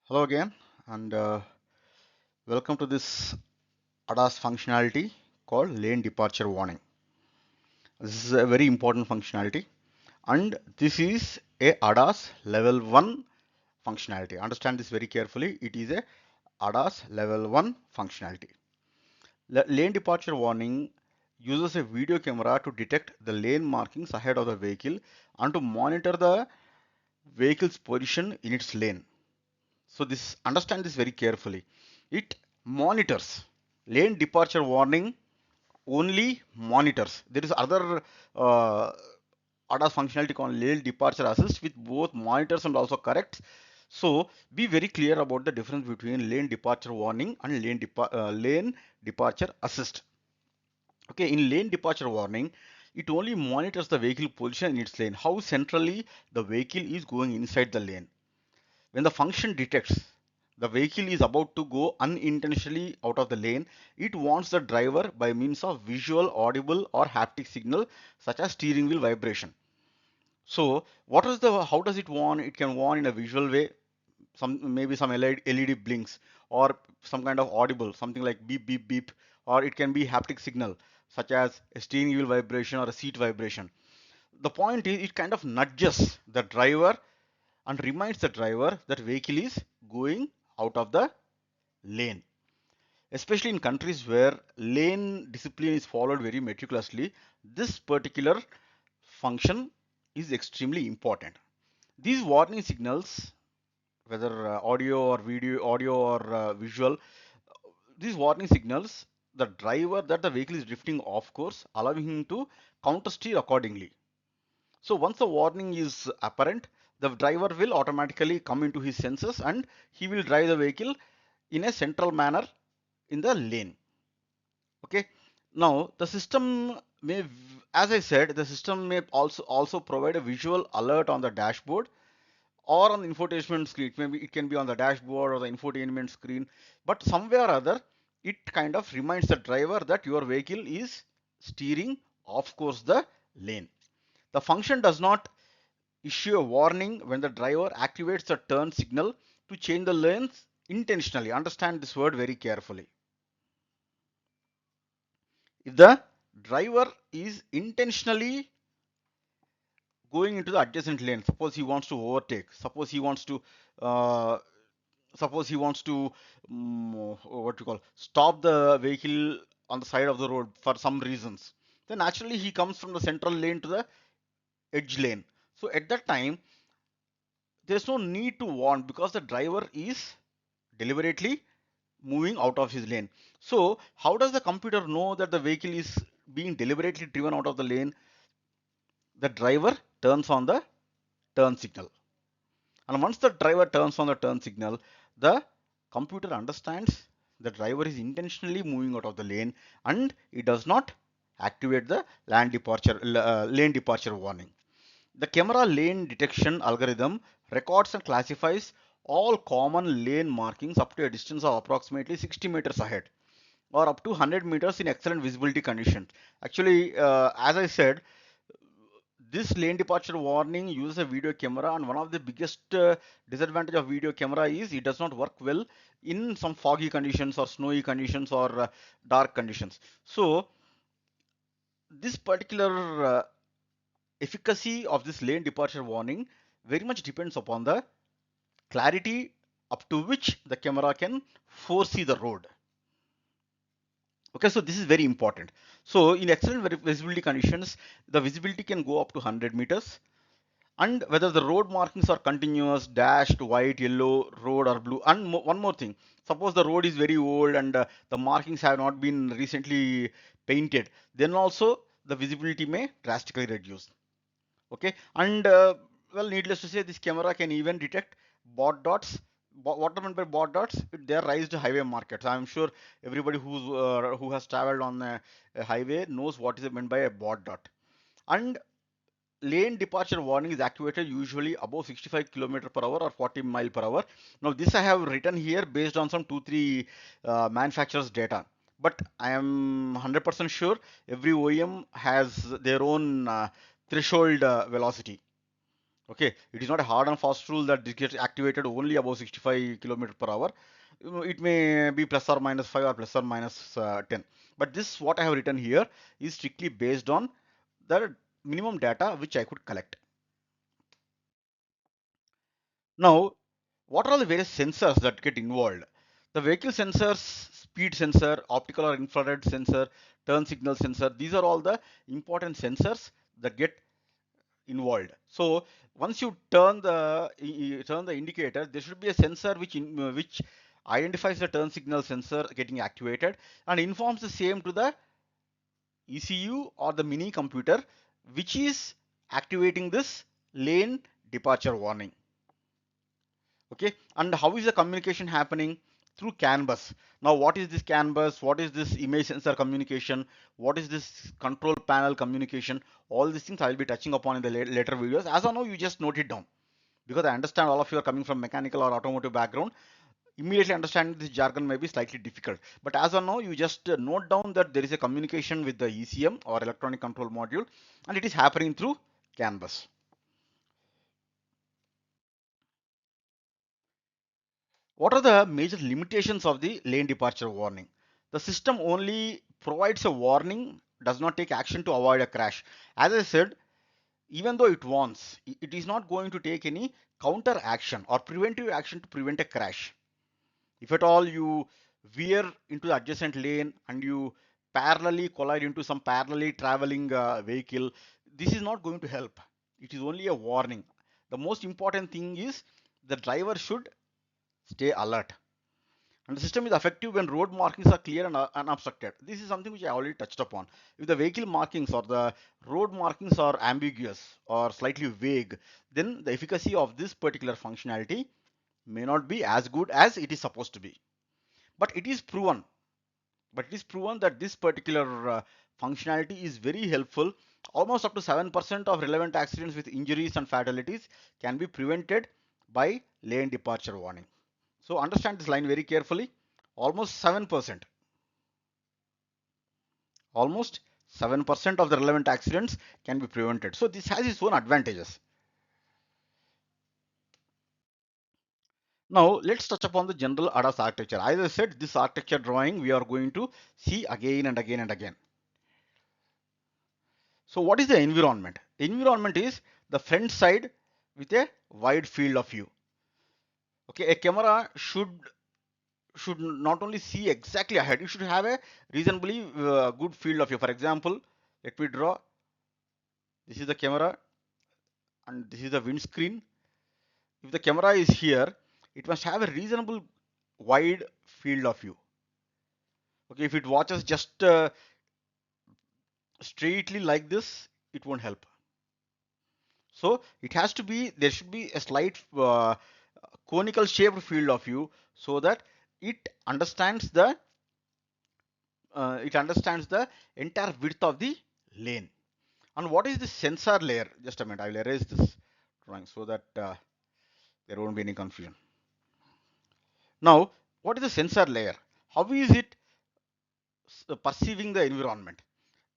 Hello again, and welcome to this ADAS functionality called lane departure warning. This is a very important functionality, and this is a ADAS level 1 functionality. Understand this very carefully. It is a ADAS level 1 functionality. Lane departure warning uses a video camera to detect the lane markings ahead of the vehicle and to monitor the vehicle's position in its lane. So this understand this very carefully. It monitors lane departure warning only monitors. There is other uh, ADAS functionality called lane departure assist with both monitors and also corrects. So be very clear about the difference between lane departure warning and lane departure assist. Okay, in lane departure warning, it only monitors the vehicle position in its lane, how centrally the vehicle is going inside the lane. When the function detects the vehicle is about to go unintentionally out of the lane, it warns the driver by means of visual, audible, or haptic signal such as steering wheel vibration. So, how does it warn? It can warn in a visual way, maybe some LED blinks, or some kind of audible, something like beep beep beep, or it can be haptic signal such as a steering wheel vibration or a seat vibration. The point is, it kind of nudges the driver and reminds the driver that vehicle is going out of the lane. Especially in countries where lane discipline is followed very meticulously, this particular function is extremely important. These warning signals, whether audio or visual, these warning signals the driver that the vehicle is drifting off course, allowing him to counter steer accordingly. So once the warning is apparent, the driver will automatically come into his senses and he will drive the vehicle in a central manner in the lane. Okay. Now the system may, as I said, the system may also provide a visual alert on the dashboard or on the infotainment screen. Maybe it can be on the dashboard or the infotainment screen, but somewhere or other, it kind of reminds the driver that your vehicle is steering off course the lane. The function does not issue a warning when the driver activates the turn signal to change the lanes intentionally. Understand this word very carefully. If the driver is intentionally going into the adjacent lane, suppose he wants to overtake, uh, suppose he wants to what you call stop the vehicle on the side of the road for some reasons, then naturally he comes from the central lane to the edge lane. So at that time, there's no need to warn because the driver is deliberately moving out of his lane. So how does the computer know that the vehicle is being deliberately driven out of the lane? The driver turns on the turn signal. And once the driver turns on the turn signal, the computer understands the driver is intentionally moving out of the lane and it does not activate the lane departure warning. The camera lane detection algorithm records and classifies all common lane markings up to a distance of approximately 60 meters ahead or up to 100 meters in excellent visibility conditions. Actually, as I said, this lane departure warning uses a video camera, and one of the biggest disadvantage of video camera is it does not work well in some foggy conditions or snowy conditions or dark conditions. So this particular efficacy of this lane departure warning very much depends upon the clarity up to which the camera can foresee the road. Okay, so this is very important. So in excellent visibility conditions, the visibility can go up to 100 meters, and whether the road markings are continuous, dashed, white, yellow, road or blue. And one more thing, suppose the road is very old and the markings have not been recently painted, then also the visibility may drastically reduce. Okay, and well, needless to say, this camera can even detect bot dots. What are meant by bot dots? They are raised highway markers. I'm sure everybody who has traveled on a highway knows what is meant by a bot dot. And lane departure warning is activated usually above 65 km per hour or 40 mile per hour. Now this I have written here based on some 2-3 manufacturers data, but I am 100% sure every OEM has their own threshold velocity. Okay, it is not a hard and fast rule that this gets activated only above 65 kilometer per hour. It may be plus or minus 5 or plus or minus 10. But this, what I have written here, is strictly based on the minimum data which I could collect. Now, what are the various sensors that get involved? The vehicle sensors, speed sensor, optical or infrared sensor, turn signal sensor, these are all the important sensors that get involved. So once you turn the indicator, there should be a sensor which identifies the turn signal sensor getting activated and informs the same to the ECU or the mini computer which is activating this lane departure warning. Okay, and how is the communication happening? Through CAN bus. Now what is this CAN bus? What is this image sensor communication? What is this control panel communication? All these things I will be touching upon in the later videos. As of now, you just note it down, because I understand all of you are coming from mechanical or automotive background. Immediately understanding this jargon may be slightly difficult, but as of now, you just note down that there is a communication with the ECM or electronic control module, and it is happening through CAN bus. What are the major limitations of the lane departure warning? The system only provides a warning, does not take action to avoid a crash. As I said, even though it warns, it is not going to take any counter action or preventive action to prevent a crash. If at all you veer into the adjacent lane and you parallelly collide into some parallelly traveling vehicle, this is not going to help. It is only a warning. The most important thing is the driver should stay alert. And the system is effective when road markings are clear and unobstructed. This is something which I already touched upon. If the vehicle markings or the road markings are ambiguous or slightly vague, then the efficacy of this particular functionality may not be as good as it is supposed to be. But it is proven. But it is proven that this particular functionality is very helpful. Almost up to 7% of relevant accidents with injuries and fatalities can be prevented by lane departure warning. So understand this line very carefully. Almost 7%. Almost 7% of the relevant accidents can be prevented. So this has its own advantages. Now let's touch upon the general ADAS architecture. As I said, this architecture drawing we are going to see again and again and again. So what is the environment? Environment is the front side with a wide field of view. Okay, a camera should not only see exactly ahead, it should have a reasonably good field of view. For example, let me draw. This is the camera and this is the windscreen. If the camera is here, it must have a reasonable wide field of view. Okay, if it watches just straightly like this, it won't help. So it has to be, there should be a slight conical shaped field of view so that it understands the entire width of the lane. And what is the sensor layer? Just a minute, I will erase this drawing so that there won't be any confusion. Now, what is the sensor layer? How is it perceiving the environment?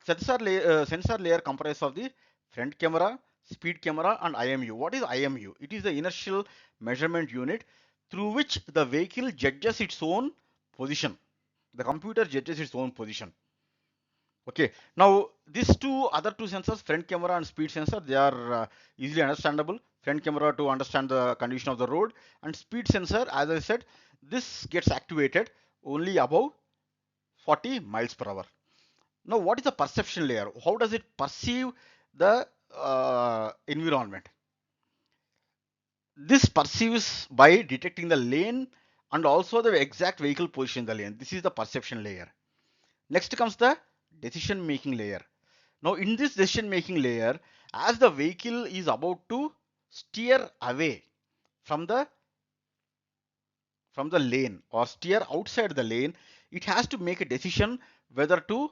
Sensor layer comprises of the front camera, speed camera, and IMU. What is IMU? It is the inertial measurement unit through which the vehicle judges its own position. The computer judges its own position. Okay. Now these other two sensors, front camera and speed sensor, they are easily understandable. Front camera to understand the condition of the road, and speed sensor, as I said, this gets activated only above 40 miles per hour. Now, what is the perception layer? How does it perceive the environment? This perceives by detecting the lane and also the exact vehicle position in the lane. This is the perception layer. Next comes the decision making layer. Now, in this decision making layer, as the vehicle is about to steer away from the lane or steer outside the lane, it has to make a decision whether to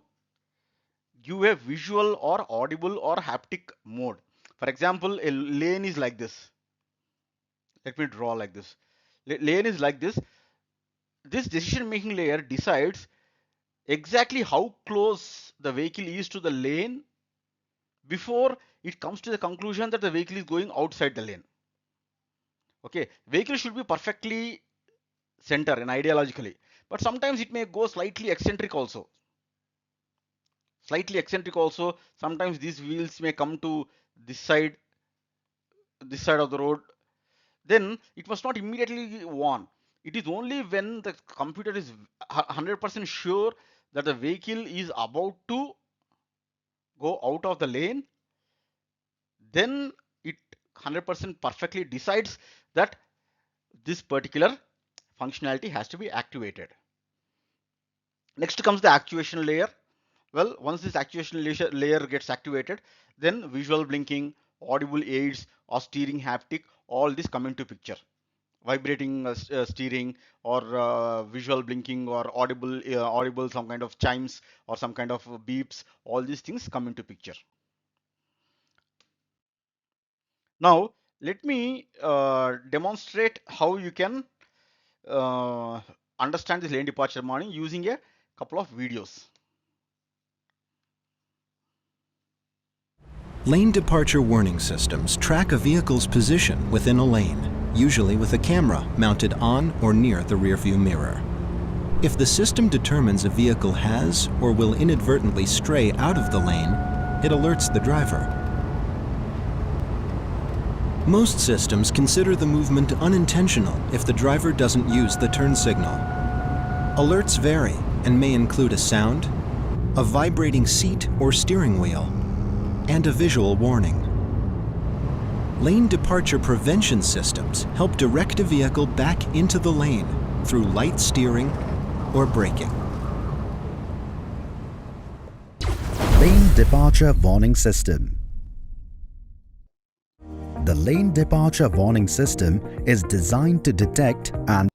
give a visual or audible or haptic mode. For example, a lane is like this. Let me draw like this. Lane is like this. This decision making layer decides exactly how close the vehicle is to the lane before it comes to the conclusion that the vehicle is going outside the lane. Okay, vehicle should be perfectly center and ideologically, but sometimes it may go slightly eccentric also. Sometimes these wheels may come to this side of the road. Then it must not immediately warn. It is only when the computer is 100% sure that the vehicle is about to go out of the lane, then it 100% perfectly decides that this particular functionality has to be activated. Next comes the actuation layer. Well, once this actuation layer gets activated, then visual blinking, audible aids, or steering haptic, all this come into picture. Vibrating steering, or visual blinking, or audible some kind of chimes or some kind of beeps, all these things come into picture. Now let me demonstrate how you can understand this lane departure warning using a couple of videos. Lane departure warning systems track a vehicle's position within a lane, usually with a camera mounted on or near the rearview mirror. If the system determines a vehicle has or will inadvertently stray out of the lane, it alerts the driver. Most systems consider the movement unintentional if the driver doesn't use the turn signal. Alerts vary and may include a sound, a vibrating seat or steering wheel, and a visual warning. Lane departure prevention systems help direct a vehicle back into the lane through light steering or braking. Lane departure warning system. The lane departure warning system is designed to detect and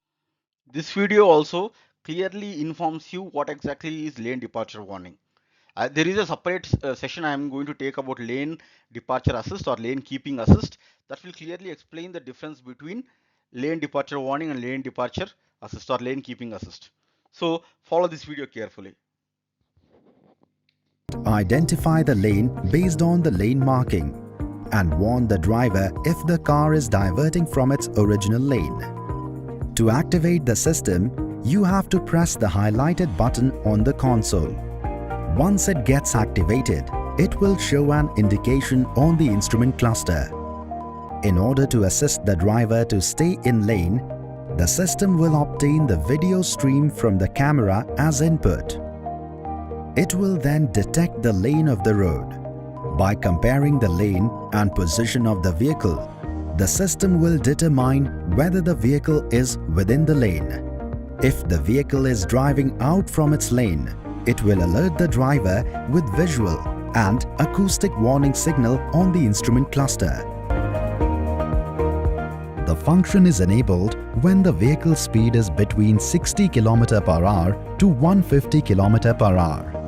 This video also clearly informs you what exactly is lane departure warning. There is a separate session I am going to take about lane departure assist or lane keeping assist that will clearly explain the difference between lane departure warning and lane departure assist or lane keeping assist. So follow this video carefully. identify the lane based on the lane marking and warn the driver if the car is diverting from its original lane. To activate the system, you have to press the highlighted button on the console. Once it gets activated, it will show an indication on the instrument cluster. In order to assist the driver to stay in lane, the system will obtain the video stream from the camera as input. It will then detect the lane of the road. By comparing the lane and position of the vehicle, the system will determine whether the vehicle is within the lane. If the vehicle is driving out from its lane, it will alert the driver with visual and acoustic warning signal on the instrument cluster. The function is enabled when the vehicle speed is between 60 km/h to 150 km/h.